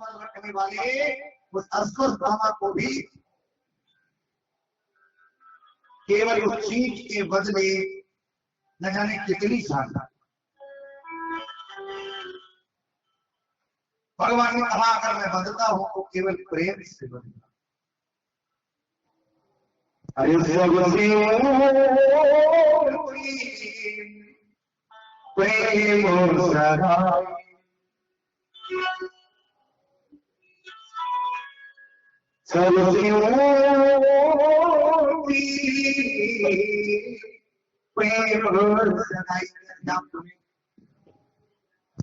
पर रखने वाले उस अश्वत्थामा को भी केवल उस चीज के बदले न जाने कितनी साधना। भगवान ने कहा अगर मैं बंधता हूं तो केवल प्रेम से बंधता। अरे प्रेम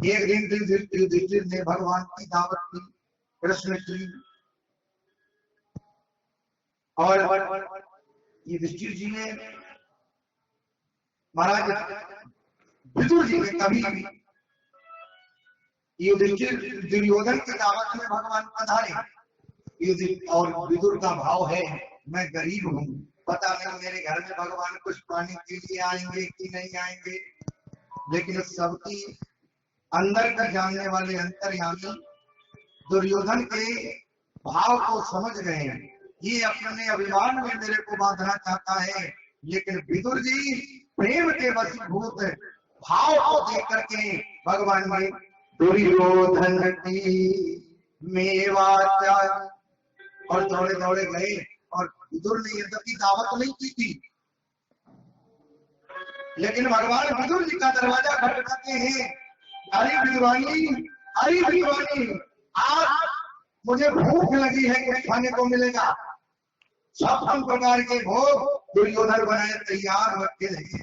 एक दिन युधिष्ठिर ने भगवान की दावत दी कृष्ण की, और युधिष्ठिर जी ने महाराज विदुर जी ने कभी युधिष्ठिर दुर्योधन की दावत में भगवान पधारे, और विदुर का भाव है मैं गरीब हूँ, पता नहीं मेरे घर में भगवान कुछ पाने के लिए आएंगे कि नहीं आएंगे। लेकिन सबकी अंदर का जानने वाले अंतर्यामी दुर्योधन के भाव को समझ गए हैं, ये अपने अभिमान में मेरे को बांधना चाहता है। लेकिन विदुर जी प्रेम के वशीभूत भाव को देख करके भगवान ने दुर्योधन की मेवाचा, और दौड़े दौड़े गए, और विदुर ने यद्यपि दावत नहीं की थी, लेकिन भगवान विदुर जी का दरवाजा खटखटाते हैं, अरे विद्वानी, अरे विद्वानी, आज मुझे भूख लगी है, कुछ खाने को मिलेगा। सब प्रकार के भोग दुर्योधन बनाए तैयार रखे रहे,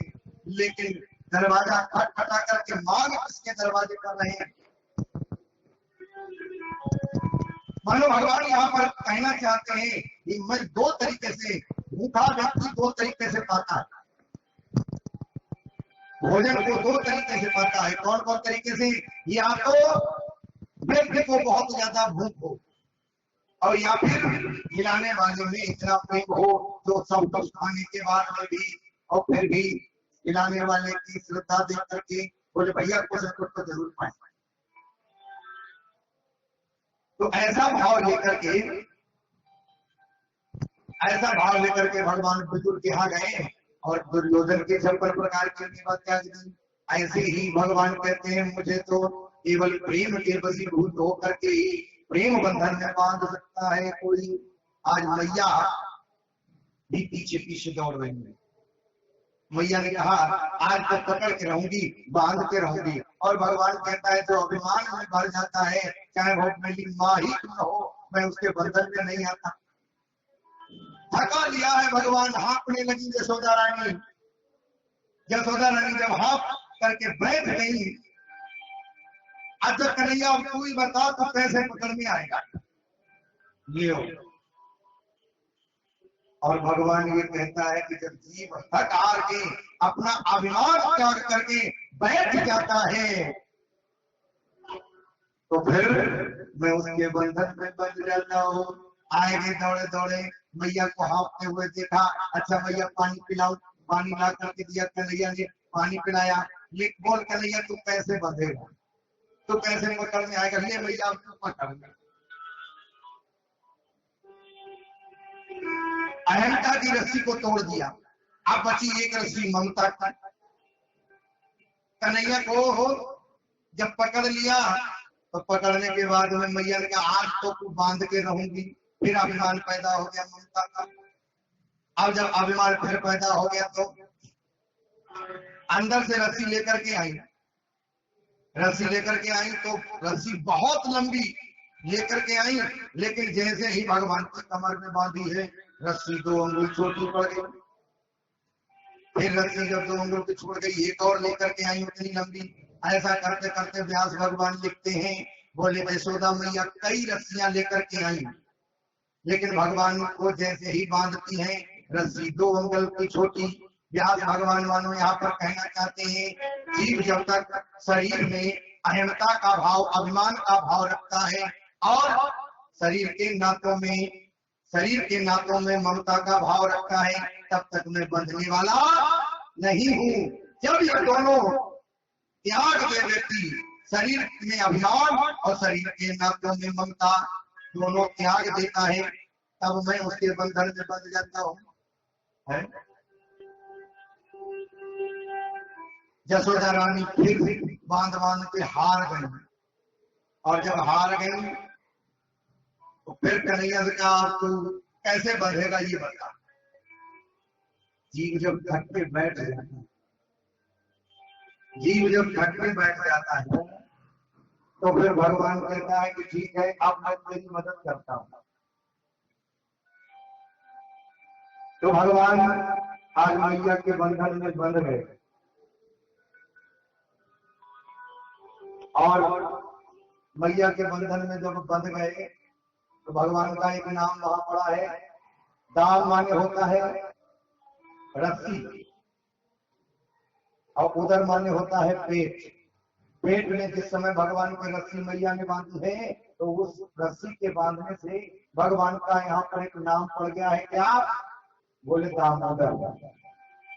लेकिन दरवाजा खटखटा करके मांग किसके दरवाजे कर रहे हैं। मानो भगवान यहाँ पर कहना चाहते हैं कि मैं दो तरीके से, भूखा व्यक्ति दो तरीके से पाता है, भोजन को दो तरीके से पाता है। कौन कौन तरीके से? या तो व्यक्ति को बहुत ज्यादा भूख हो, और या फिर खिलाने वाले में इतना प्रेम हो तो सब कुछ खाने के बाद में भी, और फिर भी खिलाने वाले की श्रद्धा देख करके बोले भैया कुछ न कुछ तो जरूर पाए। तो ऐसा भाव लेकर के भगवान विदुर के यहाँ गए, और दुर्योधन के छप्पन प्रकार की बात त्याग दी। ऐसे ही भगवान कहते हैं मुझे तो केवल प्रेम के वशीभूत होकर के ही प्रेम बंधन में बांध सकता है कोई। आज मैया भी पीछे पीछे दौड़ रही है। मैया ने कहा आज तो पकड़ के रहूंगी, बांध के रहूंगी, और भगवान कहता है जो अभिमान में भर जाता है, चाहे वो मेरी माँ ही क्यों न हो, मैं उसके बंधन में नहीं आता। थका लिया है भगवान, हाँकने लगी यशोदा रानी। यशोदा रानी जब हाँक करके बैठ गई, अब जब कन्हैया तू ही बता तो कैसे पकड़ में आएगा ये। और भगवान ये कहता है कि जब जीव थक हार के अपना अभिमान त्याग करके बैठ जाता है तो फिर मैं उसके बंधन में बंध जाता हूँ। आएंगे दौड़े दौड़े, मैया को हाँफते हुए देखा, अच्छा मैया पानी पिलाओ, पानी ला करके दिया, कन्हैया ने पानी पिलाया। ये बोल कन्हैया तू कैसे बंधेगा, तो कैसे पकड़ में आएगा, ले मैया तू पकड़ में। अहंता की रस्सी को तोड़ दिया, अब बची एक रस्सी ममता की। कन्हैया को जब पकड़ लिया तो पकड़ने के बाद में मैया ने कहा आज तो तू बांध के रहूंगी। फिर अभिमान पैदा हो गया ममता का। अब जब अभिमान फिर पैदा हो गया तो अंदर से रस्सी लेकर के आई, तो रस्सी बहुत लंबी लेकर के आई, लेकिन जैसे ही भगवान की कमर में बांधी है रस्सी 2 अंगुल छोटी पड़ गई। फिर रस्सी जब 2 अंगुल की छोड़ गई, एक और लेकर के आई उतनी लंबी। ऐसा करते करते व्यास भगवान लिखते हैं, बोले यशोदा मैया कई रस्सियां लेकर के आई, लेकिन भगवान को जैसे ही बांधती हैं रस्सी 2 अंगुल की छोटी। व्यास भगवान मानो यहाँ पर कहना चाहते हैं जीव जब तक शरीर में अहमता का भाव, अभिमान का भाव रखता है और शरीर के नातों में ममता का भाव रखता है, तब तक मैं बंधने वाला नहीं हूँ। जब ये दोनों त्याग दे व्यक्ति शरीर में अभिमान और शरीर के नातों में ममता दोनों त्याग देता है, तब मैं उसके बंधन में बंध जाता हूँ। यशोदा रानी फिर बांध बांध के हार गई, और जब हार गई तो फिर कन्हैया से कहा तू कैसे बंधेगा ये बता। जीव जब घट पे बैठ जाता है, जीव जब घट पे बैठ जाता है तो फिर भगवान कहता है कि ठीक है अब मैं तेरी मदद करता हूं। तो भगवान आज मैया के बंधन में बंध गए, और मैया के बंधन में जब बंध गए तो भगवान का एक नाम वहां पड़ा है, दाम माने होता है रस्सी, और उदर माने होता है पेट। पेट में जिस समय भगवान की रस्सी मैया ने बांधी है तो उस रस्सी के बांधने से भगवान का यहाँ पर एक नाम पड़ गया है, क्या? बोले दामोदर।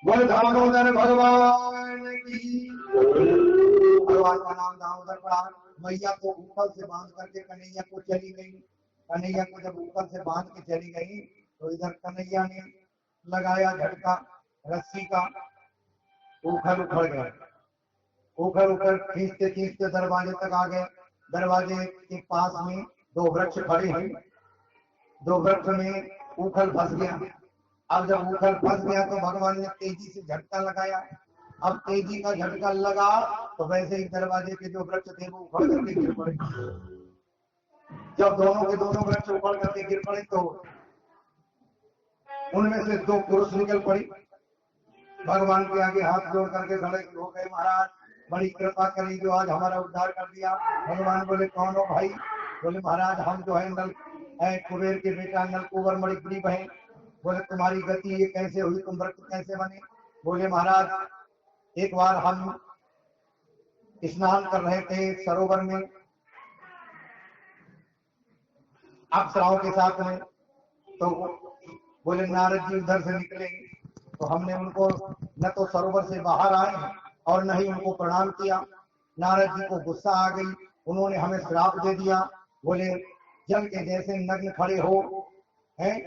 बोले दामोदर भगवान की। भगवान का नाम दामोदर पड़ा। मैया को ऊपर से बांध करके कन्हैया को चली गई। कन्हैया को जब ऊपर से बांध के चली गई तो इधर कन्हैया ने लगाया झटका रस्सी का, उखड़ उखड़ गया। उखड़ उखड़ खींचते खींचते दरवाजे तक आ गए। दरवाजे के पास में दो वृक्ष खड़े हैं, दो वृक्ष में उखड़ फंस गया। अब जब उखड़ फंस गया तो भगवान ने तेजी से झटका लगाया। अब तेजी का झटका लगा तो वैसे ही दरवाजे के जो वृक्ष थे वो उखड़ करके गिर पड़े। जब दोनों के दोनों वृक्ष उखड़ करके गिर पड़े तो उनमें से दो पुरुष निकल पड़े, भगवान के आगे हाथ जोड़ करके खड़े हो गए, महाराज बड़ी कृपा करी जो आज हमारा उद्धार कर दिया। भगवान बोले कौन हो भाई? बोले महाराज हम जो है नल कुबेर के बेटा नलकुबर मणि गरीब है। बोले तुम्हारी गति ये कैसे हुई, तुम व्रत कैसे बने? बोले महाराज एक बार हम स्नान कर रहे थे सरोवर में अप्सराओं के साथ में, तो बोले नारद जी उधर से निकले तो हमने उनको न तो सरोवर से बाहर आए और न ही उनको प्रणाम किया। नारद जी को गुस्सा आ गई, उन्होंने हमें श्राप दे दिया। बोले जल के जैसे नग्न खड़े हो हैं,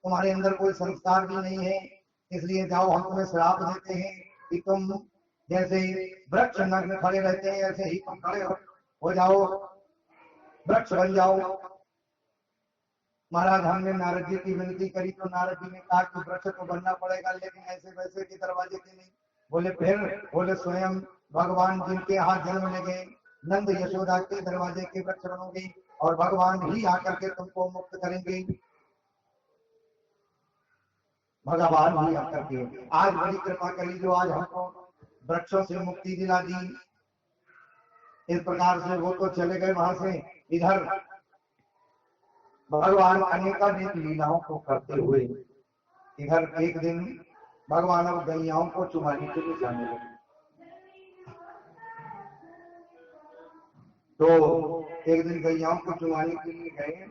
तुम्हारे अंदर कोई संस्कार भी नहीं है, इसलिए जाओ हम तुम्हें श्राप देते हैं कि तुम जैसे वृक्ष नग्न खड़े रहते हैं ऐसे ही तुम खड़े हो जाओ, वृक्ष बन जाओ। महाराज हमने नारद जी की विनती करी तो नारद जी ने कहा कि वृक्ष तो बनना पड़ेगा लेकिन ऐसे वैसे के दरवाजे के नहीं। बोले फिर? बोले स्वयं भगवान जिनके यहाँ जन्म ले गए नंद यशोदा के दरवाजे के वृक्ष बनोगे और भगवान ही आकर के तुमको मुक्त करेंगे। भगवान ही आकर के आज बड़ी कृपा करी जो आज हमको वृक्षों से मुक्ति दिला दी। इस प्रकार से वो तो चले गए वहां से। इधर भगवान अनेकानेक लीलाओं को करते हुए इधर एक दिन भगवान अब गैयाओं को चुमाने के लिए जाने लगे। तो एक दिन गैयाओं को चुमाने के लिए गए।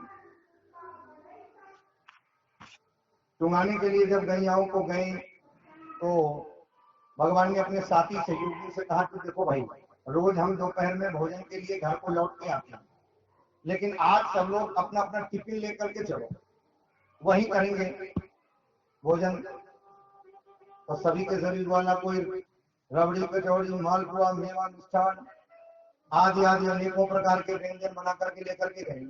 चुमाने के लिए जब गैयाओं को गए तो भगवान ने अपने साथी सहयोगी से कहा कि देखो भाई रोज हम दोपहर में भोजन के लिए घर को लौट के आते हैं, लेकिन आज सब लोग अपना अपना टिफिन लेकर के चलो, वही करेंगे भोजन। तो सभी के शरीर वाला कोई रबड़ी कचौड़ी मालपुआ मेवा मिष्ठान आदि आदि अनेकों प्रकार के व्यंजन बना करके लेकर के गए।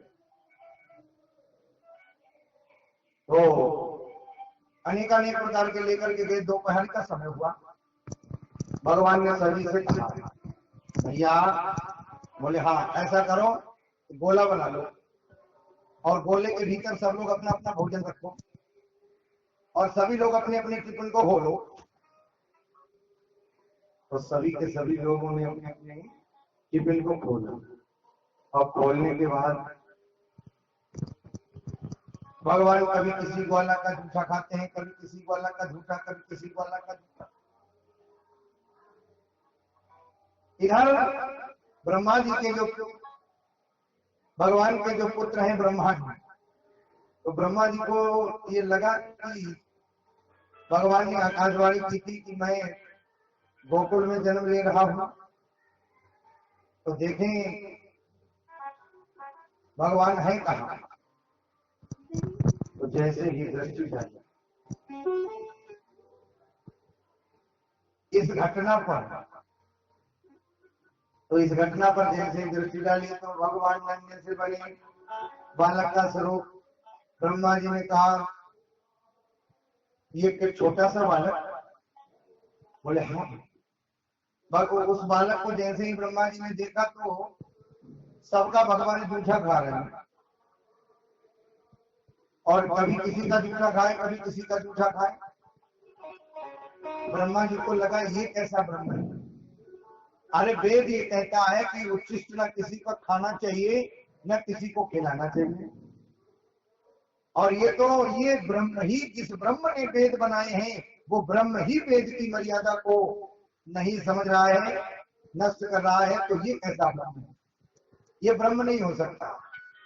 तो अनेकानेक प्रकार के लेकर के गए। दोपहर का समय हुआ। भगवान ने सभी से कहा भैया, बोले हाँ ऐसा करो गोला बना लो और गोले के भीतर सब लोग अपना अपना भोजन रखो और सभी लोग अपने अपने टिफिन को खोलो। तो सभी के सभी लोगों ने अपने अपने टिफिन को खोला और खोलने के बाद भगवान कभी किसी ग्वाला का जूठा खाते हैं, कभी किसी ग्वाला का झूठा, कभी किसी ग्वाला का जूठा। इधर ब्रह्मा जी के जो भगवान के जो पुत्र हैं ब्रह्मा जी, तो ब्रह्मा जी को ये लगा कि भगवान ने आकाशवाणी की थी कि मैं गोकुल में जन्म ले रहा हूं तो देखें भगवान है कहाँ। तो जैसे ही दृष्टि जाए इस घटना पर, तो इस घटना पर जैसे दृष्टि डाली तो भगवान नन्हे से बने बालक का स्वरूप। ब्रह्मा जी ने कहा ये छोटा सा बालक, बोले हाँ। उस बालक को जैसे ही ब्रह्मा जी ने देखा तो सबका भगवान जूठा खा रहे हैं, और कभी किसी का जूठा खाए कभी किसी का जूठा खाए। ब्रह्मा जी को लगा ये कैसा ब्रह्म है। अरे वेद ये कहता है कि उच्छिष्ट न किसी को खाना चाहिए न किसी को खिलाना चाहिए, और ये ब्रह्म ही, जिस ब्रह्म ने वेद बनाए हैं वो ब्रह्म ही वेद की मर्यादा को नहीं समझ रहा है, नष्ट कर रहा है। तो ये कैसा ब्रह्म है, ये ब्रह्म नहीं हो सकता।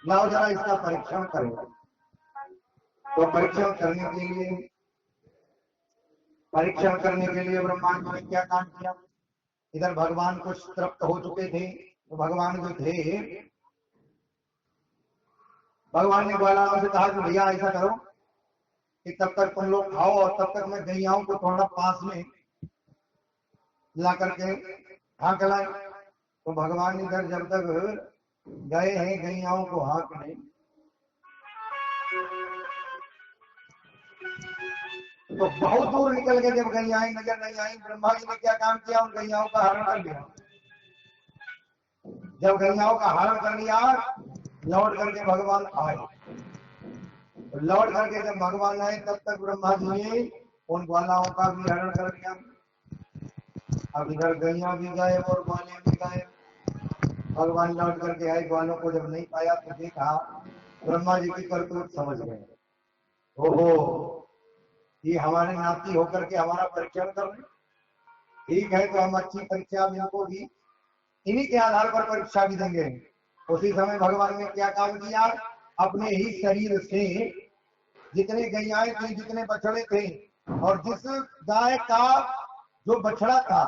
लाओ जरा इसका परीक्षण करो। तो परीक्षण करने के लिए ब्रह्मा जी ने क्या काम किया। इधर भगवान कुछ तृप्त हो चुके थे, तो भगवान जो थे, भगवान ने ग्वालारों से कहा कि भैया ऐसा करो कि तब तक तुम लोग खाओ और तब तक मैं गैयाओं को थोड़ा पास में ला करके हाँक लाए। तो भगवान इधर जब तक गए हैं गैयाओं को हाँकने, तो बहुत दूर निकल के जब गैयाएं नजर नहीं आई, ब्रह्मा जी ने क्या काम किया, उन गैयाओं का हरण कर लिया। जब गैयाओं का हरण कर लिया, लौट करके भगवान आए। लौट करके जब भगवान आए तब तक ब्रह्मा जी ने उन ग्वालाओं का भी हरण कर लिया। अब इधर गैया भी गए और ग्वाले भी गए। भगवान लौट करके आए, ग्वालों को जब नहीं पाया तो देखा, ब्रह्मा जी की करतूत समझ गए। ओहो, ये हमारे नाती होकर के हमारा परीक्षण कर रहे, ठीक है तो हम अच्छी परीक्षा इनको भी इन्हीं के आधार पर परीक्षा भी देंगे। उसी समय भगवान ने क्या काम किया, अपने ही शरीर से जितने गैयाएं थी, जितने बछड़े थे, और जिस गाय का जो बछड़ा था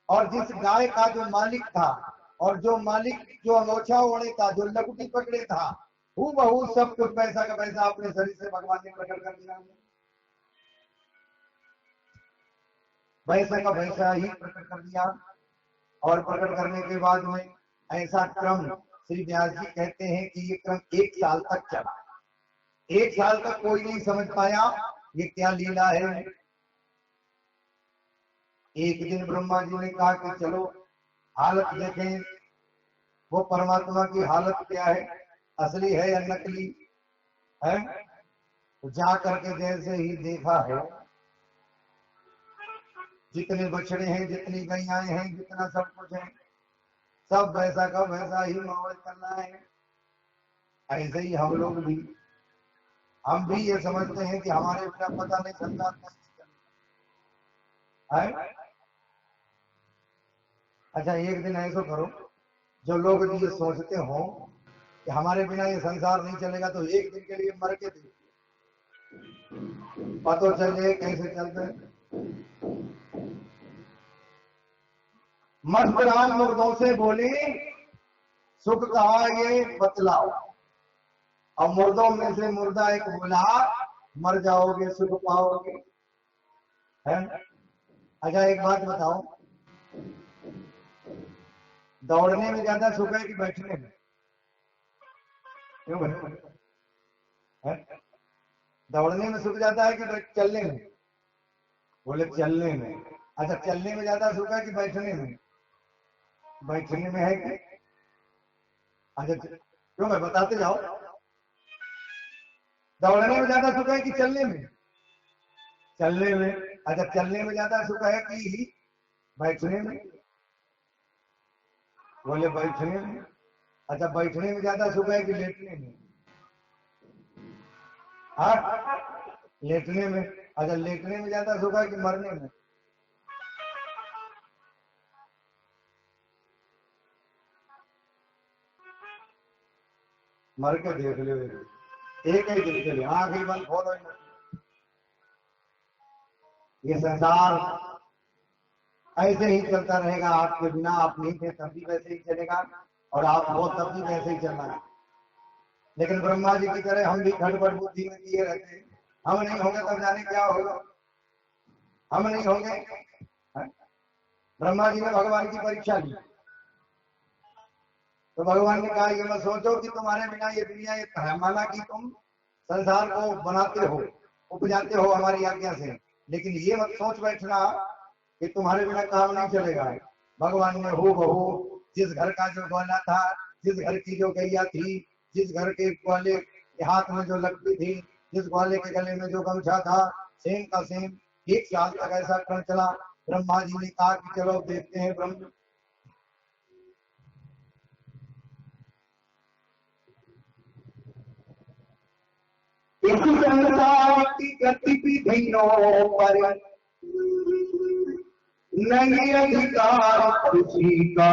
और जिस गाय का जो मालिक था, और जो मालिक जो अंगोछा ओढ़े था, जो लकुटी पकड़े था, हूबहू सब कुछ पैसा का पैसा अपने शरीर से भगवान ने प्रकट कर दिया। वैसा का वैसा ही प्रकट कर दिया। और प्रकट करने के बाद में ऐसा क्रम, श्री व्यास जी कहते हैं कि ये क्रम 1 साल तक चला। 1 साल तक कोई नहीं समझ पाया ये क्या लीला है। एक दिन ब्रह्मा जी ने कहा कि चलो हालत देखें, वो परमात्मा की हालत क्या है, असली है या नकली है। तो जा करके जैसे ही देखा है, जितने बछड़े हैं, जितनी गैयाएं हैं, जितना सब कुछ है, सब वैसा का वैसा ही माहौल चल रहा है। ऐसे ही हम लोग भी, हम भी ये समझते हैं कि हमारे बिना पता नहीं संसार कैसे चलेगा है। अच्छा एक दिन ऐसा करो, जो लोग ये सोचते हो कि हमारे बिना ये संसार नहीं चलेगा, तो एक दिन के लिए मर के देखिए, पता चले कैसे चलते। मस्तराम मुर्दों से बोली, सुख कहा ये बतलाओ। और मुर्दों में से मुर्दा एक बोला, मर जाओगे सुख पाओगे है। अच्छा एक बात बताओ, दौड़ने में ज्यादा सुख है कि बैठने में? क्यों है? दौड़ने में सुख ज्यादा है कि चलने में? बोले चलने में। अच्छा चलने में ज्यादा सुख है कि बैठने में? बैठने में है कि? अच्छा क्यों भाई बताते जाओ, दौड़ने में ज्यादा सुख है कि चलने में? चलने में। अच्छा चलने में ज्यादा सुख है कि बैठने में? बोले बैठने में। अच्छा बैठने में ज्यादा सुख है कि लेटने में? हाँ लेटने में। अच्छा लेटने में ज्यादा सुख है कि मरने में? मर के देख लो एक ही दिन के लिए, आंख ही बंद खोलो। ये संसार ऐसे ही चलता रहेगा, आपके बिना आप नहीं थे तब भी वैसे ही चलेगा, और आप हो तब भी वैसे ही चलना है। लेकिन ब्रह्मा जी की तरह हम भी खटपट बुद्धि में किए रहते हैं। हम नहीं होंगे तब जाने क्या होगा, हम नहीं होंगे। ब्रह्मा जी ने भगवान की परीक्षा ली, तो भगवान ने कहा ये मत सोचो कि तुम्हारे बिना ये दुनिया ये है, माना कि तुम संसार को बनाते हो, उपजाते हो हमारी आज्ञा से, लेकिन ये मत सोच बैठना कि तुम्हारे बिना काम नहीं चलेगा। भगवान ने हो बहू जिस घर का जो ग्वाला था, जिस घर की जो गैया थी, जिस घर के ग्वाले के हाथ में जो लकड़ी थी, जिस ग्वाले के गले में जो गमछा था, सेम का सेम 1 साल तक ऐसा क्रम चला। ब्रह्मा जी ने कहा कि चलो देखते हैं ब्रह्म इस संसार की गतिविधियों पर नहीं अधिकार किसी का,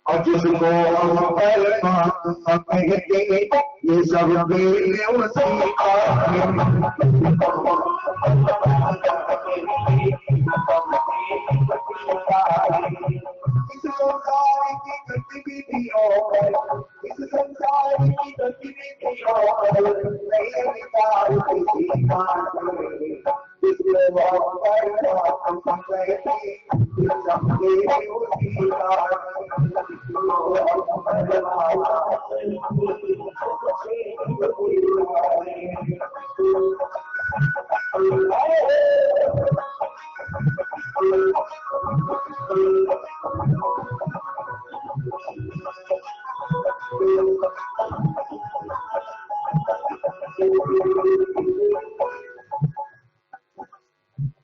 और जिसको हम परमात्मा कहते ये सब वेद उसी का इस संसार की गतिविधियों पर, इस संसार की गतिविधियों पर नहीं अधिकार किसी का, जिसको हम परमात्मा कहते ये सब वेद उसी का।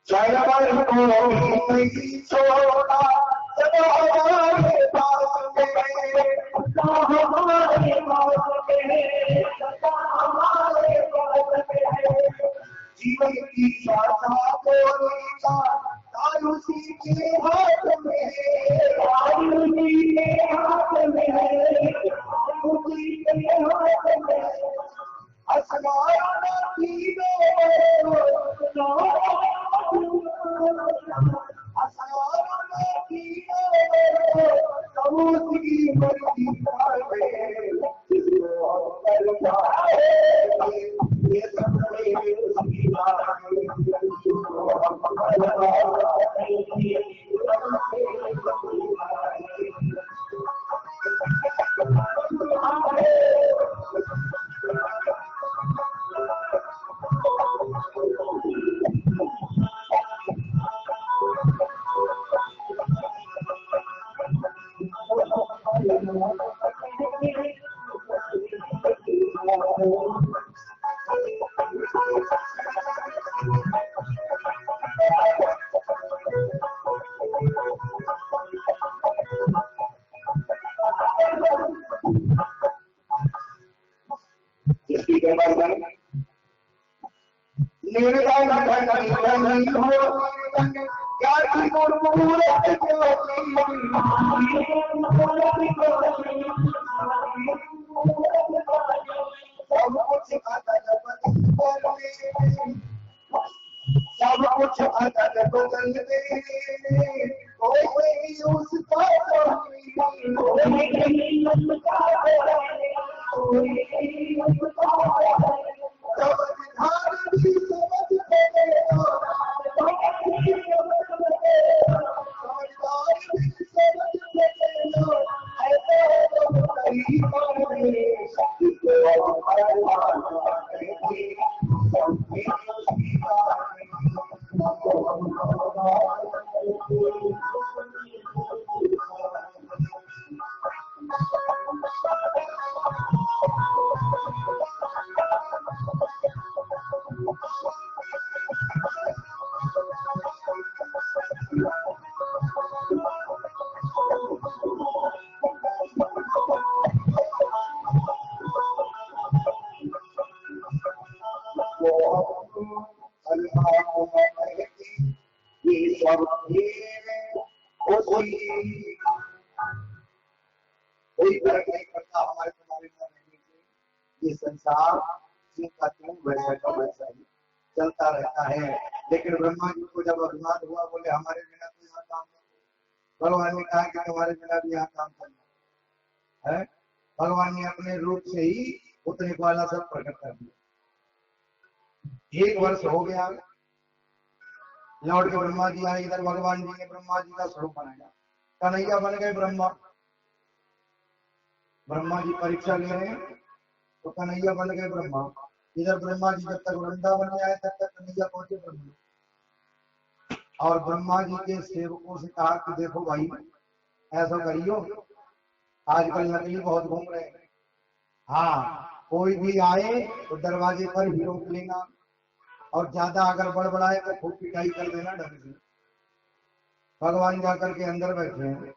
चरवर को नहीं छोड़ा जब हमारे पास जीवन की श्वासा को लेगा उसी के हाथ में, उसी के हाथ में, उसी के हाथ में आसमान की कोई फर्क नहीं पड़ता हमारे तुम्हारे में रहने से। ये संसार जिनका तुम वैसा का वैसा ही, चलता रहता है। लेकिन ब्रह्मा जी को जब अभिमान हुआ, बोले हमारे बिना तो यहाँ काम नहीं। भगवान ने कहा कि तुम्हारे बिना भी यहाँ काम करना है। भगवान ने अपने रूप से ही उतने वाला सब प्रकट कर दिया। 1 वर्ष हो गया, लौट के ब्रह्मा जी आए इधर। भगवान जी ने ब्रह्मा जी का स्वरूप बनाया, कन्हैया बन गए ब्रह्मा। ब्रह्मा जी परीक्षा ले रहे हैं तो कन्हैया बन गए ब्रह्मा। इधर ब्रह्मा जी जब तक वृंदावन में आए तब तक कन्हैया पहुंचे ब्रह्मा। और ब्रह्मा जी के सेवकों से कहा कि देखो भाई, ऐसा करियो, आजकल नकली बहुत घूम रहे हैं। हाँ, कोई भी आए तो दरवाजे पर ही रोक लेना, और ज्यादा अगर बड़बड़ाए तो खूब पिटाई कर देना ढंग से। भगवान जाकर के अंदर बैठे हैं।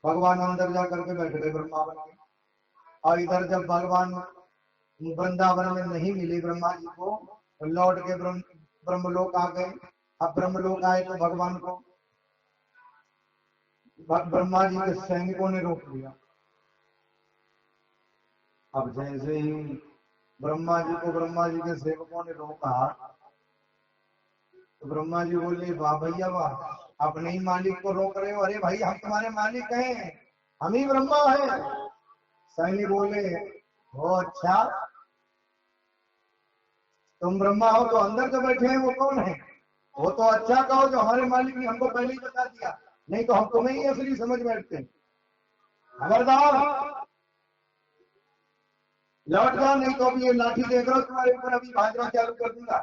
भगवान अंदर जाकर के बैठ गए ब्रह्मा बन के। और इधर जब भगवान वृंदावन में नहीं मिले ब्रह्मा जी को, तो लौट के ब्रह्मलोक आ गए। अब ब्रह्मलोक आए तो भगवान को ब्रह्मा जी के सैनिकों ने रोक लिया। अब जैसे ही ब्रह्मा जी को ब्रह्मा जी के सेवकों ने रोका, तो ब्रह्मा जी बोले वाह भैया वाह, अपने ही मालिक को रोक रहे हो। अरे भाई, हम तुम्हारे मालिक हैं, हम ही ब्रह्मा हैं। सैनिक बोले हो अच्छा, तुम ब्रह्मा हो तो अंदर जो बैठे हैं वो कौन है? वो तो अच्छा कहो जो हमारे मालिक ने हमको पहले ही बता दिया, नहीं तो हम तुम्हें ही असली समझ बैठते हैं। खबरदार, लौट जाओ, नहीं तो अभी ये लाठी देख रहा हूं तुम्हारे ऊपर, अभी भाजना चालू कर दूंगा।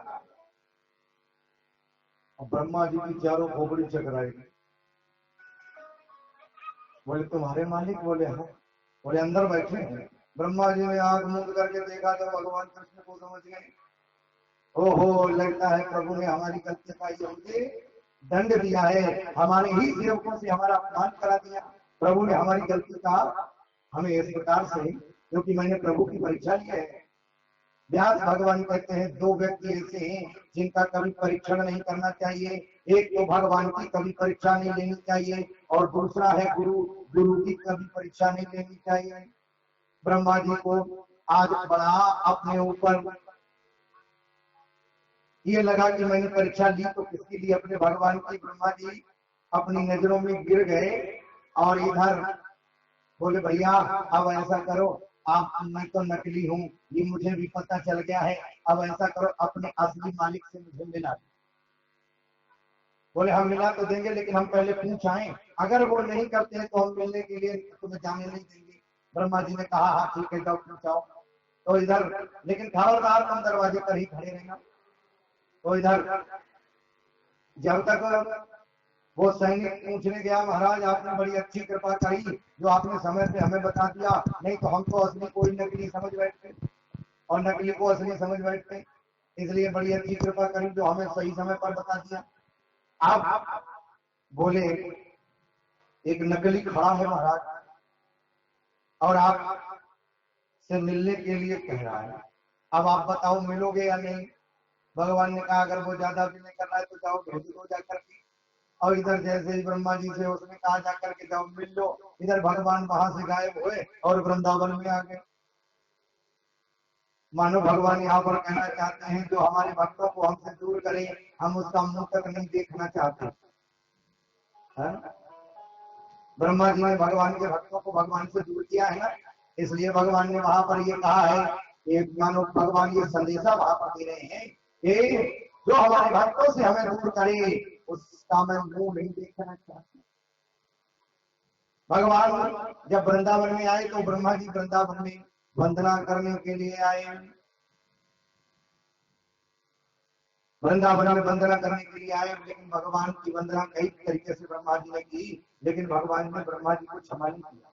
अब ब्रह्मा जी की चारों खोपड़ी चकराई। बोले तुम्हारे मालिक? बोले हाँ। बोले अंदर बैठे हैं। ब्रह्मा जी ने आंख मूंद करके देखा तो भगवान कृष्ण को समझ गए। ओहो, लगता है प्रभु ने हमारी गलती का ये दंड दिया है, हमारे ही सेवकों से हमारा अपमान करा दिया। प्रभु ने हमारी गलती का हमें इस प्रकार से, क्योंकि मैंने प्रभु की परीक्षा ली है। व्यास भगवान कहते हैं 2 व्यक्ति ऐसे हैं जिनका कभी परीक्षण नहीं करना चाहिए। एक तो भगवान की कभी परीक्षा नहीं लेनी चाहिए, और दूसरा है गुरु, गुरु की कभी परीक्षा नहीं लेनी चाहिए। ब्रह्मा जी को आज बड़ा अपने ऊपर ये लगा कि मैंने परीक्षा ली तो किसके लिए, अपने भगवान की। ब्रह्मा जी अपनी नजरों में गिर गए, और इधर बोले भैया अब ऐसा करो, आप, मैं तो नकली हूँ, ये मुझे भी पता चल गया है, अब ऐसा करो अपने असली मालिक से मुझे मिला दो। बोले हम मिला तो देंगे, लेकिन हम पहले पूछ आए, अगर वो नहीं करते हैं तो हम मिलने के लिए तुम्हें जाने नहीं देंगे। ब्रह्मा जी ने कहा हाँ ठीक है, जाओ पूछाओ। तो इधर, लेकिन खबरदार तुम दरवाजे पर ही खड़े रहना। तो इधर जब तक वो सैनिक पूछने गया, महाराज आपने बड़ी अच्छी कृपा करी जो आपने समय पे हमें बता दिया, नहीं तो हम तो असली कोई नकली समझ बैठते, और नकली को असली समझ बैठते, इसलिए बड़ी अच्छी कृपा करी जो हमें सही समय पर बता दिया। आप बोले एक नकली खड़ा है महाराज, और आप से मिलने के लिए कह रहा है, अब आप बताओ मिलोगे या नहीं? भगवान ने कहा अगर वो ज्यादा विनय कर रहा है तो जाओ भेज दो जाकर के। और इधर जैसे ही ब्रह्मा जी से उसने कहा जाकर के जाओ मिल लो, इधर भगवान वहां से गायब हुए और वृंदावन में आ गए। मानो भगवान यहाँ पर कहना चाहते हैं जो हमारे भक्तों को हमसे दूर करे, हम उसका मुंह तक नहीं देखना चाहते। है? ब्रह्मा जी ने भगवान के भक्तों को भगवान से दूर किया है ना, इसलिए भगवान ने वहां पर ये कहा है कि मानो भगवान ये संदेशा वहां पर दे रहे हैं कि जो हमारे भक्तों से हमें दूर करे उसका मैं मुंह नहीं देखना चाहता। भगवान जब वृंदावन में आए तो ब्रह्मा जी वृंदावन में वंदना करने के लिए आए। वृंदावन में वंदना करने के लिए आए, लेकिन भगवान की वंदना कई तरीके से ब्रह्मा जी ने की, लेकिन भगवान ने ब्रह्मा जी को क्षमा नहीं किया।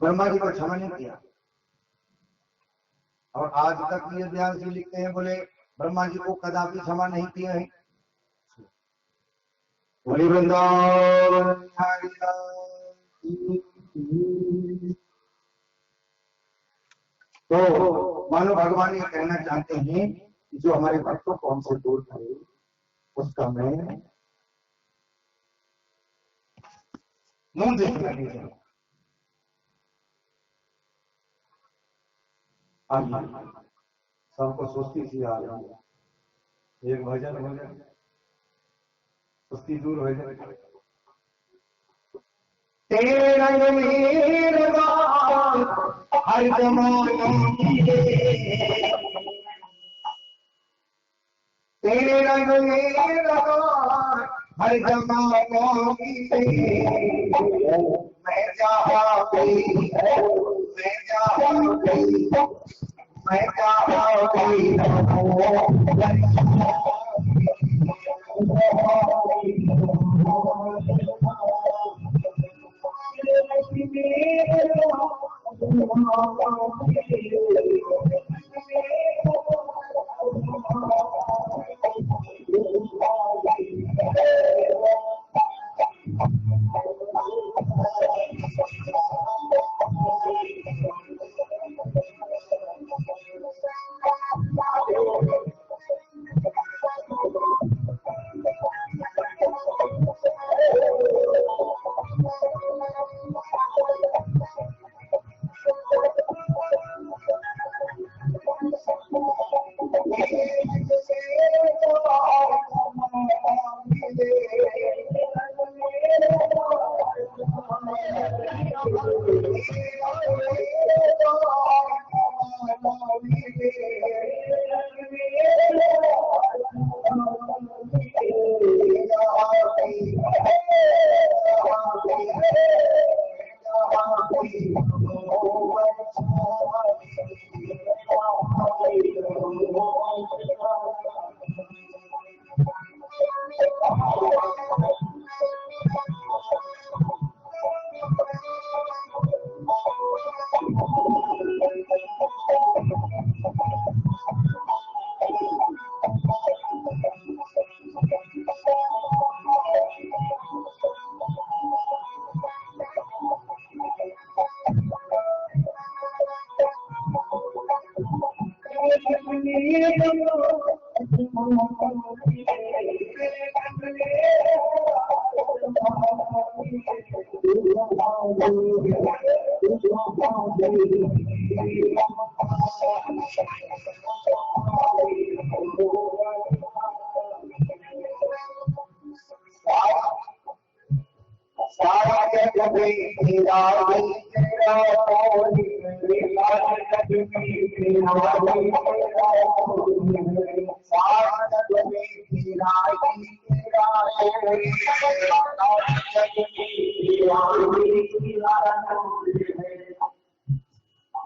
ब्रह्मा जी को क्षमा नहीं किया। और आज तक ये व्यास जी लिखते हैं, बोले ब्रह्मा जी को कदापि क्षमा नहीं किया है। बोले वृंदावन तो मानो भगवान ये कहना चाहते हैं कि जो हमारे भक्तों को हमसे दूर करे उसका मैं मुंह देखना नहीं चाहिए। सबको सुस्ती सी आ जाए। एक भजन हो जाए, सुस्ती दूर हो जाए। तेरे रंग मेहरबान हर जमाना तेरे रंग मेहरबान हर जमाना मैं जहाँ गई मैं जहाँ गई मैं जहाँ गई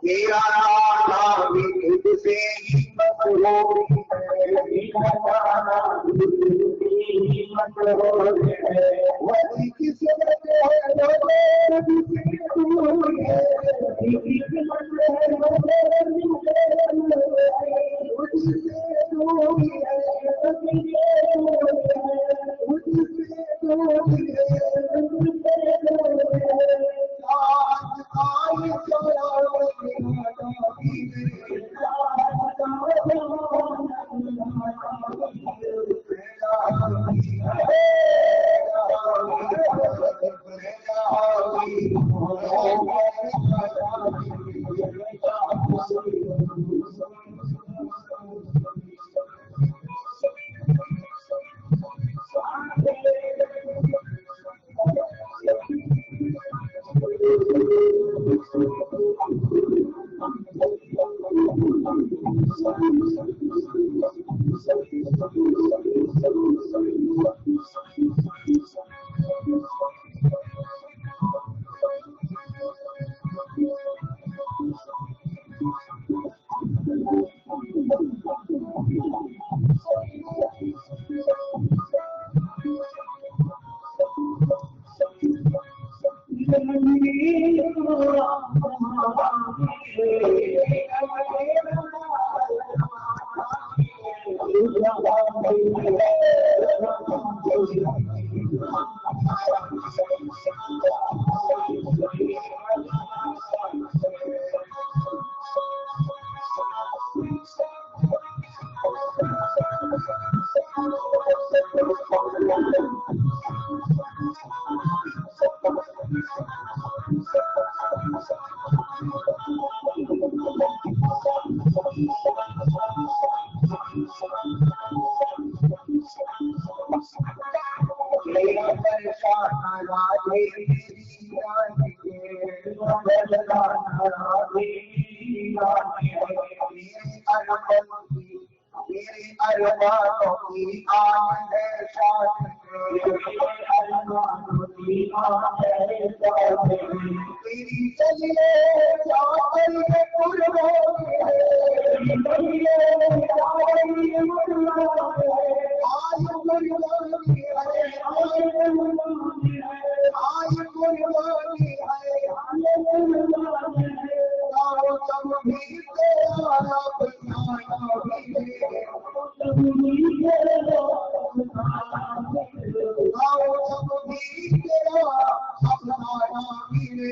मेरा नाम भी तुझसे ही मेरे अरमानों की आन है शान, तेरी चलिए चावल के कुर्बानी है, आज कुर्बानी है, आज कुर्बानी है, आओ सब भी तेरा अपनाना भी है, आओ सब भी तेरा अपनाना भी है,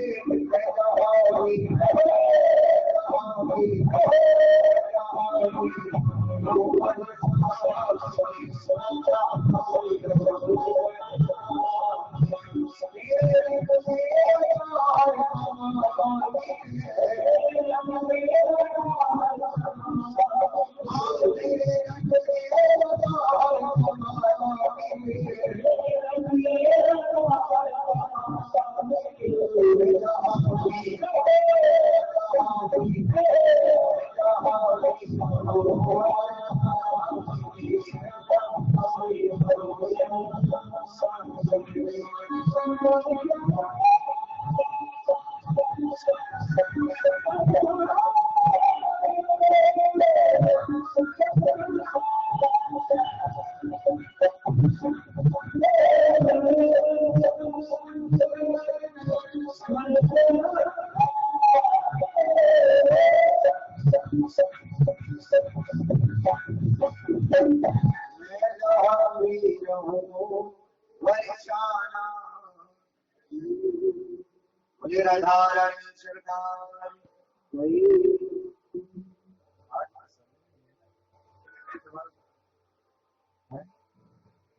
राधारानी सरकार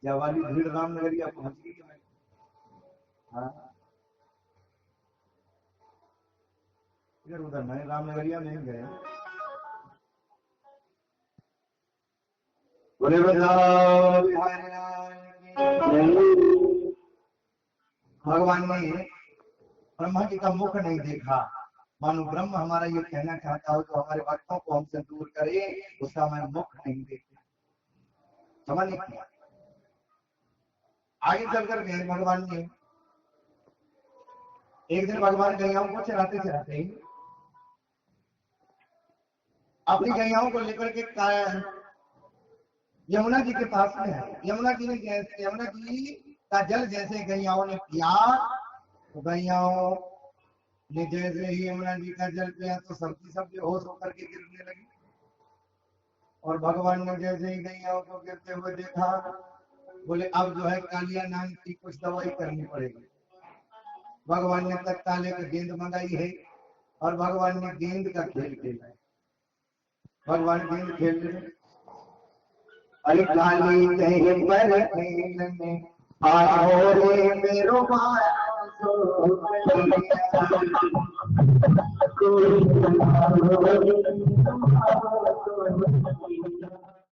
या वाली भीड़ रामनगरिया पहुंच गई है। हाँ इधर उधर नहीं, रामनगरिया नहीं गए। बोले बताओ भगवान ने ब्रह्मा जी का मुख नहीं देखा। मानो ब्रह्म हमारा ये कहना चाहता हो तो हमारे भक्तों को हमसे दूर करे, उसका मैं मुख नहीं देखा। समझ नहीं किया। आगे चलकर गए भगवान ने। एक दिन भगवान गैयाओं को चराते चराते ही अपनी गैयाओं को लेकर के यमुना जी के पास में है। यमुना जी का जल जैसे गैयाओं ने पिया, तो गैयाओं ने जैसे ही यमुना जी का जल पिया तो सब बेहोश होकर के गिरने लगी। और भगवान ने जैसे ही गैयाओं को गिरते हुए देखा, बोले अब जो है कालिया नाम की कुछ दवाई करनी पड़ेगी। भगवान ने तक काले का गेंद मंगाई है और भगवान ने गेंद का खेल खेला है। भगवान गेंद खेल रहे, अरे काली कहीं पर खेलने आओ रे मेरो माया